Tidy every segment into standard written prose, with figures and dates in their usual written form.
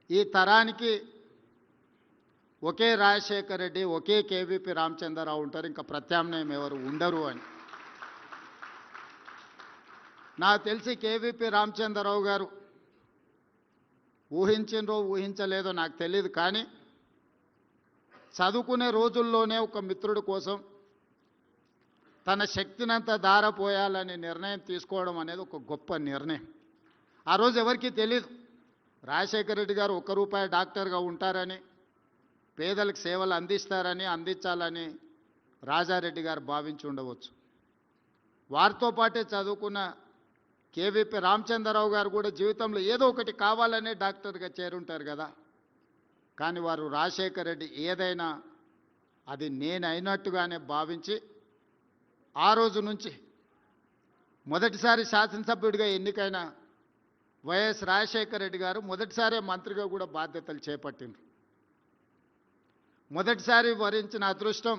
ఈ తరానికి ఒకే రాజశేఖర్ రెడ్డి, ఒకే కేవీపీ రామచంద్రరావు ఉంటారు, ఇంకా ప్రత్యామ్నాయం ఎవరు ఉండరు అని. నాకు తెలిసి కేవీపీ రామచంద్రరావు గారు ఊహించినరో ఊహించలేదో నాకు తెలియదు, కానీ చదువుకునే రోజుల్లోనే ఒక మిత్రుడి కోసం తన శక్తినంతా దారపోయాలని నిర్ణయం తీసుకోవడం అనేది ఒక గొప్ప నిర్ణయం. ఆ రోజు ఎవరికీ తెలియదు రాజశేఖర రెడ్డి గారు ₹1 డాక్టర్గా ఉంటారని, పేదలకు సేవలు అందిస్తారని, అందించాలని రాజారెడ్డి గారు భావించి ఉండవచ్చు. వారితో పాటే చదువుకున్న కేవీపీ రామచంద్రరావు గారు కూడా జీవితంలో ఏదో ఒకటి కావాలనే డాక్టర్గా చేరుంటారు కదా. కానీ వారు రాజశేఖర రెడ్డి ఏదైనా అది నేనైనట్టుగానే భావించి ఆ రోజు నుంచి మొదటిసారి శాసనసభ్యుడిగా ఎన్నికైన వైఎస్ రాజశేఖర రెడ్డి గారు మొదటిసారి మంత్రిగా కూడా బాధ్యతలు చేపట్టిండ్రు. మొదటిసారి వరించిన అదృష్టం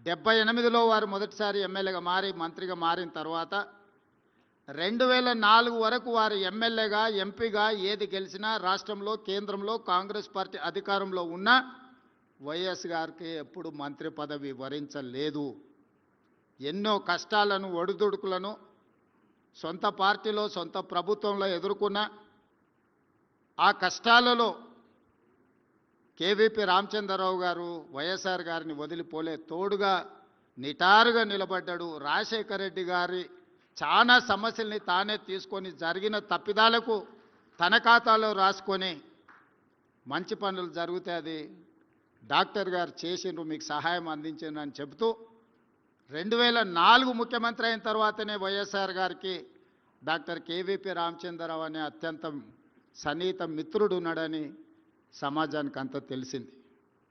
78లో వారు మొదటిసారి ఎమ్మెల్యేగా మారి మంత్రిగా మారిన తర్వాత 2004 వరకు వారు ఎమ్మెల్యేగా, ఎంపీగా ఏది గెలిచినా రాష్ట్రంలో, కేంద్రంలో కాంగ్రెస్ పార్టీ అధికారంలో ఉన్న వైఎస్ గారికి ఎప్పుడు మంత్రి పదవి వరించలేదు. ఎన్నో కష్టాలను, ఒడిదుడుకులను సొంత పార్టీలో, సొంత ప్రభుత్వంలో ఎదుర్కొన్న ఆ కష్టాలలో కేవీపీ రామచంద్రరావు గారు వైఎస్ఆర్ గారిని వదిలిపోలే, తోడుగా నిటారుగా నిలబడ్డాడు. రాజశేఖర రెడ్డి గారి చాలా సమస్యల్ని తానే తీసుకొని జరిగిన తప్పిదాలకు తన ఖాతాలో రాసుకొని మంచి పనులు జరిగితే అది డాక్టర్ గారు చేసిండ్రు, మీకు సహాయం అందించిండ్రు అని చెబుతూ 2004 ముఖ్యమంత్రి అయిన తర్వాతనే వైఎస్ఆర్ గారికి డాక్టర్ కేవీపీ రామచంద్రరావు అనే అత్యంత సన్నిహిత మిత్రుడు ఉన్నాడని సమాజానికి అంతా తెలిసింది.